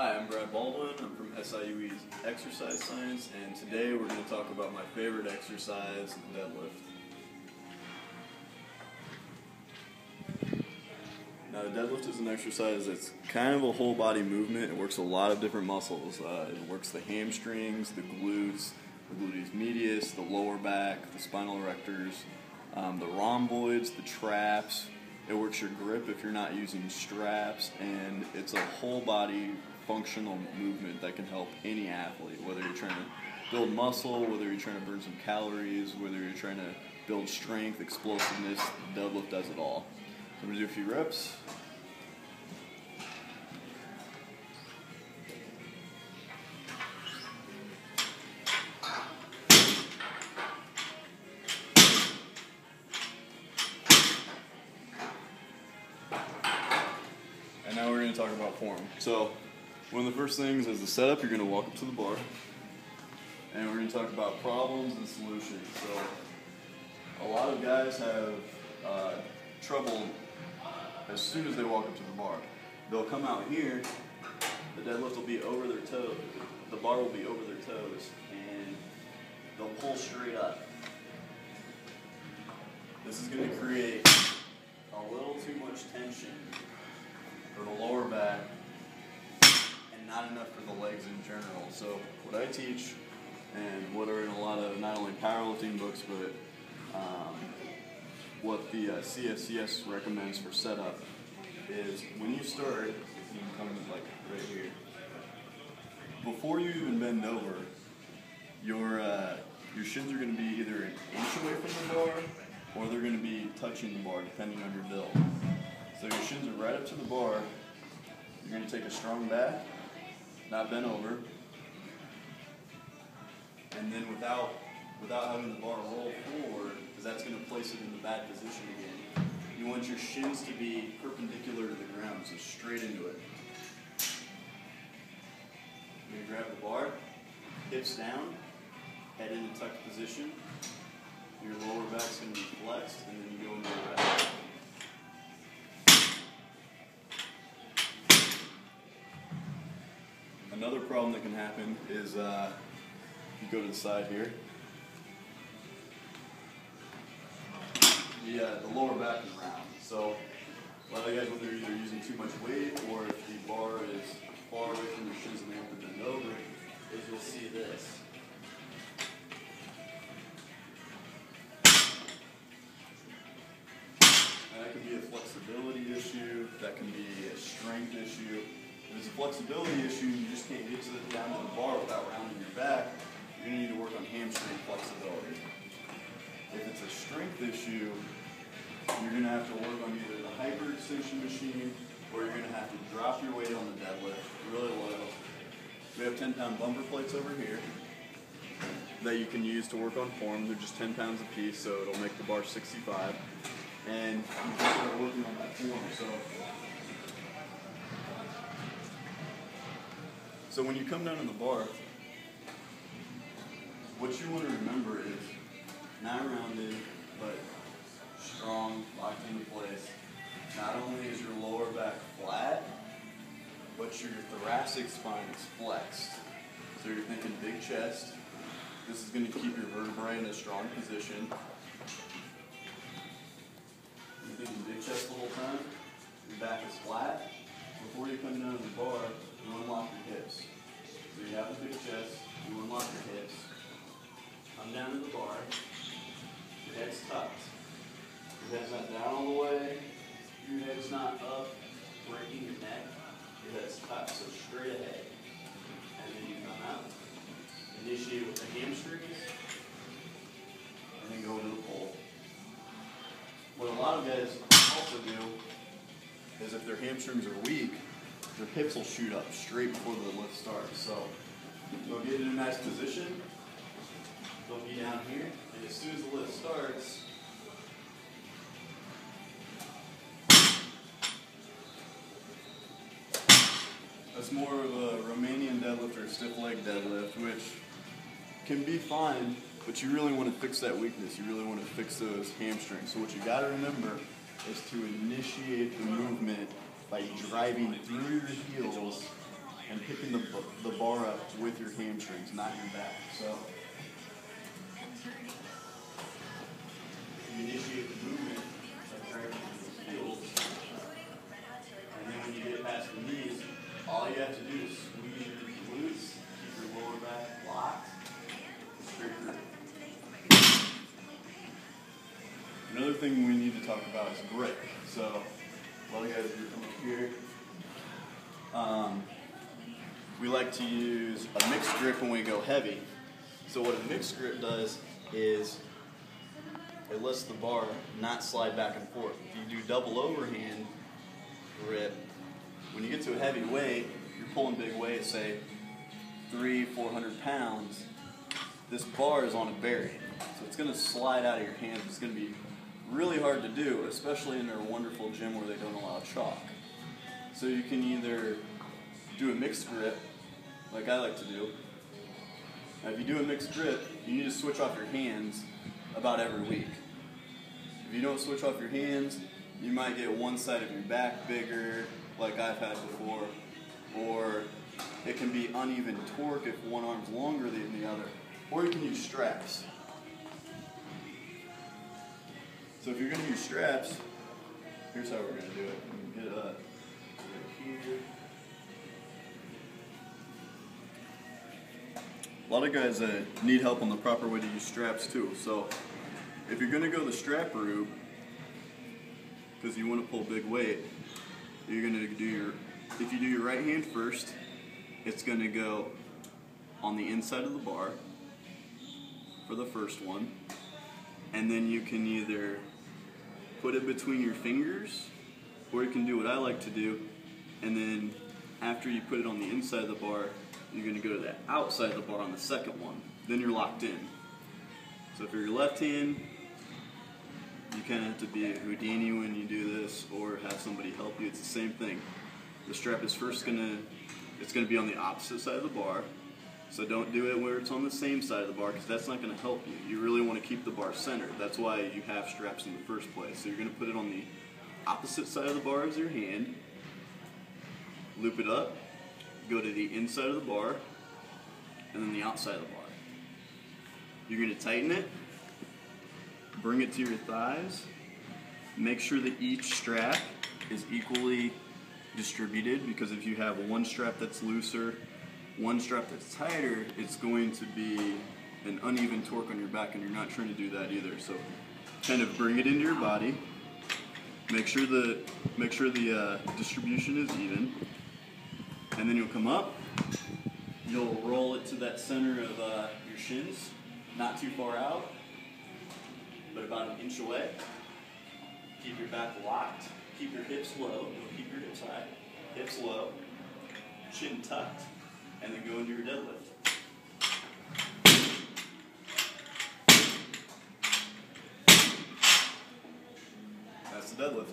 Hi, I'm Brad Baldwin. I'm from SIUE's Exercise Science, and today we're going to talk about my favorite exercise, the deadlift. Now, the deadlift is an exercise that's kind of a whole body movement. It works a lot of different muscles. It works the hamstrings, the gluteus medius, the lower back, the spinal erectors, the rhomboids, the traps. It works your grip if you're not using straps, and it's a whole body functional movement that can help any athlete, whether you're trying to build muscle, whether you're trying to burn some calories, whether you're trying to build strength, explosiveness. The deadlift does it all. So I'm going to do a few reps. And now we're going to talk about form. So one of the first things is the setup. You're going to walk up to the bar, and we're going to talk about problems and solutions. So a lot of guys have trouble as soon as they walk up to the bar. They'll come out here, the deadlift will be over their toes, the bar will be over their toes, and they'll pull straight up. This is going to create a little too much tension for the lower back and not enough for the legs in general. So what I teach, and what are in a lot of not only powerlifting books, but what the CFCS recommends for setup is when you start, you can come like right here. Before you even bend over, your shins are going to be either an inch away from the bar, or they're going to be touching the bar, depending on your build. So your shins are right up to the bar. You're going to take a strong back, not bent over, and then without having the bar roll forward, because that's going to place it in the bad position again. You want your shins to be perpendicular to the ground, so straight into it. You're going to grab the bar, hips down, head in a tucked position. Your lower back's going to be flexed, and then you go into the rest. Another problem that can happen is you go to the side here. The lower back is round. So a lot of guys, when they're either using too much weight or if the bar is far away from their shins and they have to bend over, is you'll see this. And that can be a flexibility issue. That can be a strength issue. If it's a flexibility issue, you just can't get down to the bar without rounding your back, you're going to need to work on hamstring flexibility. If it's a strength issue, you're going to have to work on either the hyperextension machine, or you're going to have to drop your weight on the deadlift really low. We have 10-pound bumper plates over here that you can use to work on form. They're just 10 pounds a piece, so it'll make the bar 65. And you can start working on that form. So when you come down to the bar, what you want to remember is not rounded, but strong, locked into place. Not only is your lower back flat, but your thoracic spine is flexed. So you're thinking big chest. This is going to keep your vertebrae in a strong position. You're thinking big chest the whole time. Your back is flat. Before you come down to the bar, you unlock your hips. So you have a big chest, you unlock your hips. Come down to the bar. Your head's tucked. Your head's not down all the way. Your head's not up, breaking your neck. Your head's tucked, so straight ahead. And then you come out. Initiate with the hamstrings. And then go into the pull. What a lot of guys also do is if their hamstrings are weak, their hips will shoot up straight before the lift starts. So they'll get in a nice position. They'll be down here, and as soon as the lift starts, that's more of a Romanian deadlift or stiff leg deadlift, which can be fine, but you really want to fix that weakness. You really want to fix those hamstrings. So what you got to remember is to initiate the movement by driving through your heels and picking the bar up with your hamstrings, not your back. So you initiate the movement by driving the heels, and then when you get past the knees, all you have to do is squeeze your glutes, keep your lower back locked, straight through. Another thing we need to talk about is grip. So, while you guys come up here, we like to use a mixed grip when we go heavy. So what a mixed grip does is it lets the bar not slide back and forth. If you do double overhand grip, when you get to a heavy weight, you're pulling big weight, say 300-400 pounds, this bar is on a bearing. So it's going to slide out of your hands. It's going to be really hard to do, especially in their wonderful gym where they don't allow chalk. So you can either do a mixed grip, like I like to do. Now if you do a mixed grip, you need to switch off your hands about every week. If you don't switch off your hands, you might get one side of your back bigger, like I've had before, or it can be uneven torque if one arm's longer than the other, or you can use straps. So if you're going to use straps, here's how we're going to do it. You can get right here. A lot of guys need help on the proper way to use straps too. So if you're going to go the strap route, because you want to pull big weight, you're going to do if you do your right hand first, it's going to go on the inside of the bar for the first one, and then you can either put it between your fingers, or you can do what I like to do, and then after you put it on the inside of the bar, you're going to go to the outside of the bar on the second one. Then you're locked in. So if you're your left hand, you kind of have to be a Houdini when you do this, or have somebody help you. It's the same thing. The strap is first going to be on the opposite side of the bar. So don't do it where it's on the same side of the bar, because that's not going to help you. You really want to keep the bar centered. That's why you have straps in the first place. So you're going to put it on the opposite side of the bar as your hand, loop it up, go to the inside of the bar, and then the outside of the bar. You're going to tighten it, bring it to your thighs, make sure that each strap is equally distributed, because if you have one strap that's looser, one strap that's tighter, it's going to be an uneven torque on your back, and you're not trying to do that either. So kind of bring it into your body, make sure the distribution is even, and then you'll come up, you'll roll it to that center of your shins, not too far out, but about an inch away. Keep your back locked, keep your hips low, don't keep your hips high, hips low, chin tucked, and then go into your deadlift. That's the deadlift.